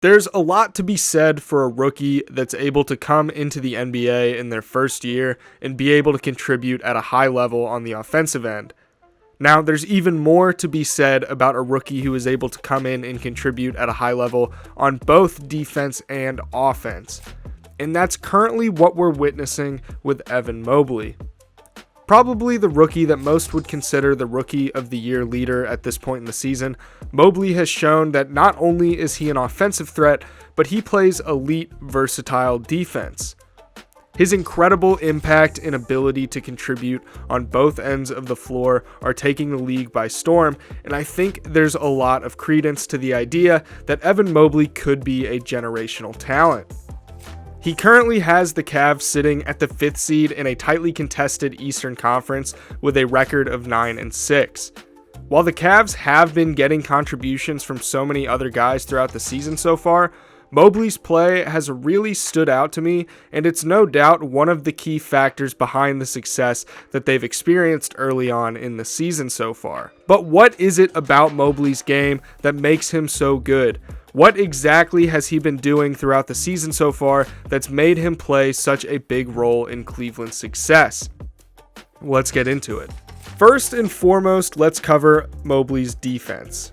There's a lot to be said for a rookie that's able to come into the NBA in their first year and be able to contribute at a high level on the offensive end. Now, there's even more to be said about a rookie who is able to come in and contribute at a high level on both defense and offense. And that's currently what we're witnessing with Evan Mobley. Probably the rookie that most would consider the Rookie of the Year leader at this point in the season, Mobley has shown that not only is he an offensive threat, but he plays elite, versatile defense. His incredible impact and ability to contribute on both ends of the floor are taking the league by storm, and I think there's a lot of credence to the idea that Evan Mobley could be a generational talent. He currently has the Cavs sitting at the 5th seed in a tightly contested Eastern Conference with a record of 9-6. While the Cavs have been getting contributions from so many other guys throughout the season so far, Mobley's play has really stood out to me, and it's no doubt one of the key factors behind the success that they've experienced early on in the season so far. But what is it about Mobley's game that makes him so good? What exactly has he been doing throughout the season so far that's made him play such a big role in Cleveland's success? Let's get into it. First and foremost, let's cover Mobley's defense.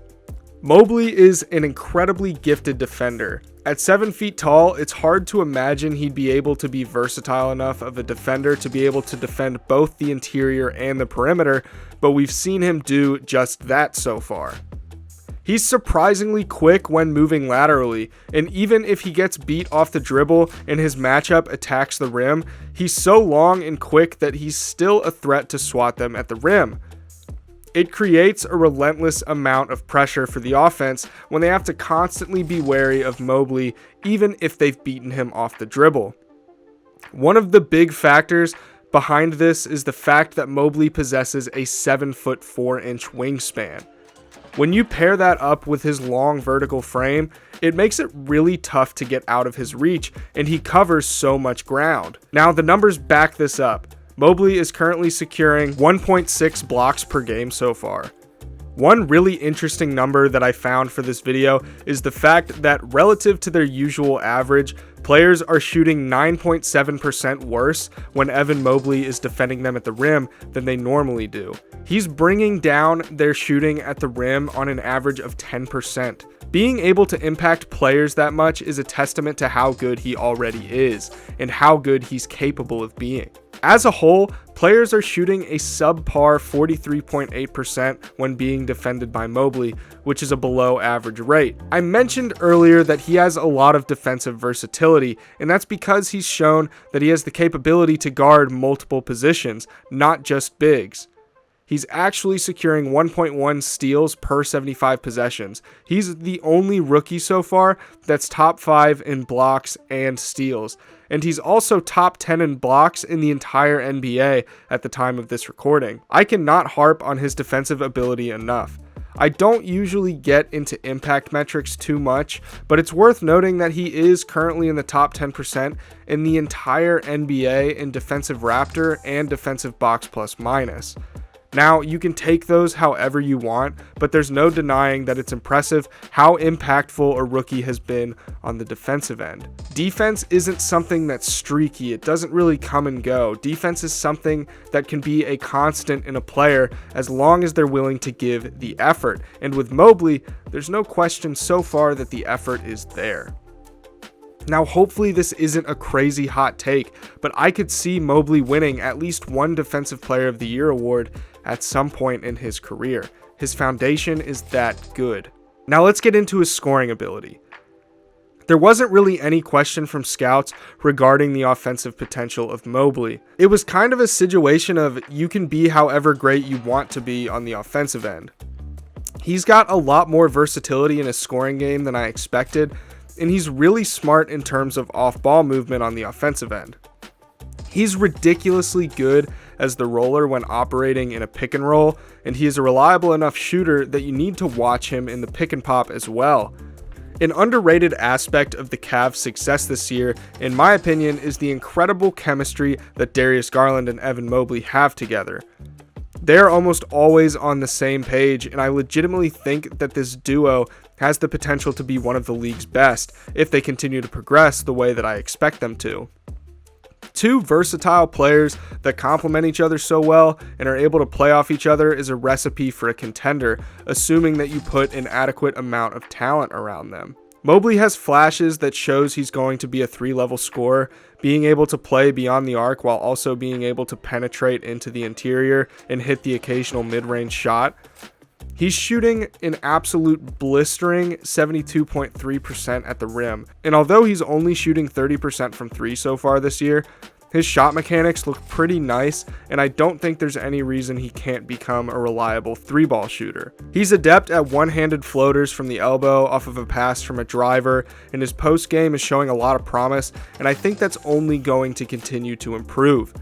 Mobley is an incredibly gifted defender. At 7 feet tall, it's hard to imagine he'd be able to be versatile enough of a defender to be able to defend both the interior and the perimeter, but we've seen him do just that so far. He's surprisingly quick when moving laterally, and even if he gets beat off the dribble and his matchup attacks the rim, he's so long and quick that he's still a threat to swat them at the rim. It creates a relentless amount of pressure for the offense when they have to constantly be wary of Mobley, even if they've beaten him off the dribble. One of the big factors behind this is the fact that Mobley possesses a 7-foot 4-inch wingspan. When you pair that up with his long vertical frame, it makes it really tough to get out of his reach, and he covers so much ground. Now, the numbers back this up. Mobley is currently securing 1.6 blocks per game so far. One really interesting number that I found for this video is the fact that relative to their usual average, players are shooting 9.7% worse when Evan Mobley is defending them at the rim than they normally do. He's bringing down their shooting at the rim on an average of 10%. Being able to impact players that much is a testament to how good he already is and how good he's capable of being. As a whole, players are shooting a subpar 43.8% when being defended by Mobley, which is a below average rate. I mentioned earlier that he has a lot of defensive versatility, and that's because he's shown that he has the capability to guard multiple positions, not just bigs. He's actually securing 1.1 steals per 75 possessions. He's the only rookie so far that's top 5 in blocks and steals. And he's also top 10 in blocks in the entire NBA at the time of this recording. I cannot harp on his defensive ability enough. I don't usually get into impact metrics too much, but it's worth noting that he is currently in the top 10% in the entire NBA in defensive Raptor and defensive box plus minus. Now, you can take those however you want, but there's no denying that it's impressive how impactful a rookie has been on the defensive end. Defense isn't something that's streaky. It doesn't really come and go. Defense is something that can be a constant in a player as long as they're willing to give the effort. And with Mobley, there's no question so far that the effort is there. Now, hopefully this isn't a crazy hot take, but I could see Mobley winning at least one Defensive Player of the Year award at some point in his career. His foundation is that good. Now let's get into his scoring ability. There wasn't really any question from scouts regarding the offensive potential of Mobley. It was kind of a situation of you can be however great you want to be on the offensive end. He's got a lot more versatility in his scoring game than I expected, and he's really smart in terms of off-ball movement on the offensive end. He's ridiculously good as the roller when operating in a pick and roll, and he is a reliable enough shooter that you need to watch him in the pick and pop as well. An underrated aspect of the Cavs' success this year, in my opinion, is the incredible chemistry that Darius Garland and Evan Mobley have together. They're almost always on the same page, and I legitimately think that this duo has the potential to be one of the league's best if they continue to progress the way that I expect them to. Two versatile players that complement each other so well and are able to play off each other is a recipe for a contender, assuming that you put an adequate amount of talent around them. Mobley has flashes that shows he's going to be a 3-level scorer, being able to play beyond the arc while also being able to penetrate into the interior and hit the occasional mid-range shot. He's shooting an absolute blistering 72.3% at the rim, and although he's only shooting 30% from 3 so far this year, his shot mechanics look pretty nice, and I don't think there's any reason he can't become a reliable 3-ball shooter. He's adept at one-handed floaters from the elbow off of a pass from a driver, and his post game is showing a lot of promise, and I think that's only going to continue to improve.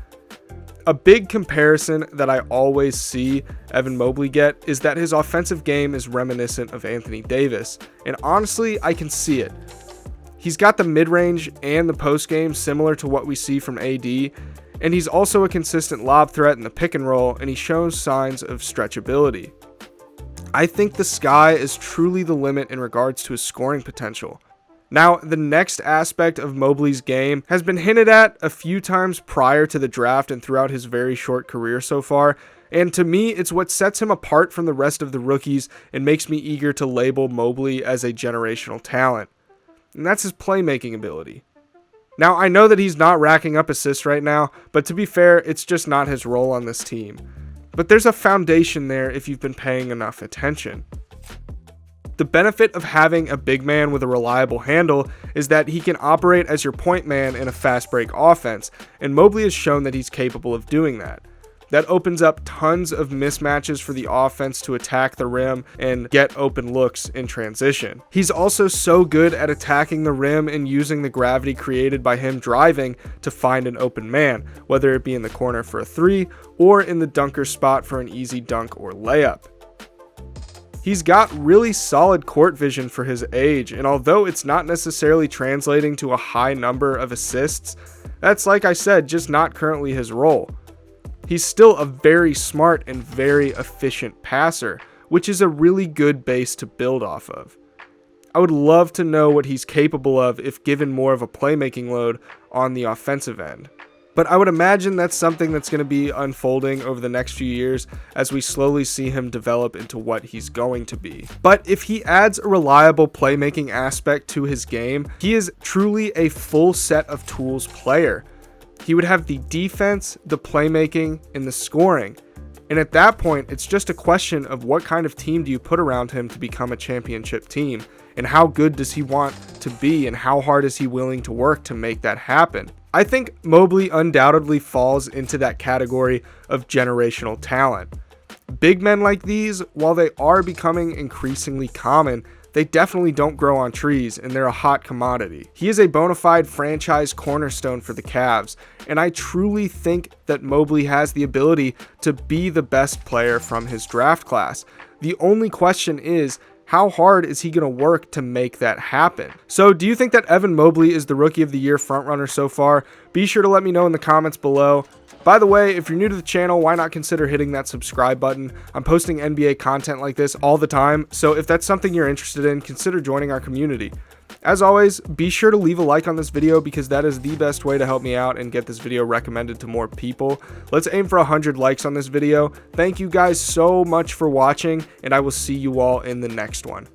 A big comparison that I always see Evan Mobley get is that his offensive game is reminiscent of Anthony Davis, and honestly, I can see it. He's got the mid-range and the post-game similar to what we see from AD, and he's also a consistent lob threat in the pick and roll, and he shows signs of stretchability. I think the sky is truly the limit in regards to his scoring potential. Now, the next aspect of Mobley's game has been hinted at a few times prior to the draft and throughout his very short career so far, and to me, it's what sets him apart from the rest of the rookies and makes me eager to label Mobley as a generational talent. And that's his playmaking ability. Now, I know that he's not racking up assists right now, but to be fair, it's just not his role on this team. But there's a foundation there if you've been paying enough attention. The benefit of having a big man with a reliable handle is that he can operate as your point man in a fast break offense, and Mobley has shown that he's capable of doing that. That opens up tons of mismatches for the offense to attack the rim and get open looks in transition. He's also so good at attacking the rim and using the gravity created by him driving to find an open man, whether it be in the corner for a 3 or in the dunker spot for an easy dunk or layup. He's got really solid court vision for his age, and although it's not necessarily translating to a high number of assists, that's, like I said, just not currently his role. He's still a very smart and very efficient passer, which is a really good base to build off of. I would love to know what he's capable of if given more of a playmaking load on the offensive end. But I would imagine that's something that's going to be unfolding over the next few years as we slowly see him develop into what he's going to be. But if he adds a reliable playmaking aspect to his game, he is truly a full set of tools player. He would have the defense, the playmaking, and the scoring. And at that point, it's just a question of what kind of team do you put around him to become a championship team, and how good does he want to be, and how hard is he willing to work to make that happen. I think Mobley undoubtedly falls into that category of generational talent. Big men like these, while they are becoming increasingly common, they definitely don't grow on trees, and they're a hot commodity. He is a bona fide franchise cornerstone for the Cavs, and I truly think that Mobley has the ability to be the best player from his draft class. The only question is, how hard is he going to work to make that happen? So do you think that Evan Mobley is the Rookie of the Year frontrunner so far? Be sure to let me know in the comments below. By the way, if you're new to the channel, why not consider hitting that subscribe button? I'm posting NBA content like this all the time, so if that's something you're interested in, consider joining our community. As always, be sure to leave a like on this video because that is the best way to help me out and get this video recommended to more people. Let's aim for 100 likes on this video. Thank you guys so much for watching, and I will see you all in the next one.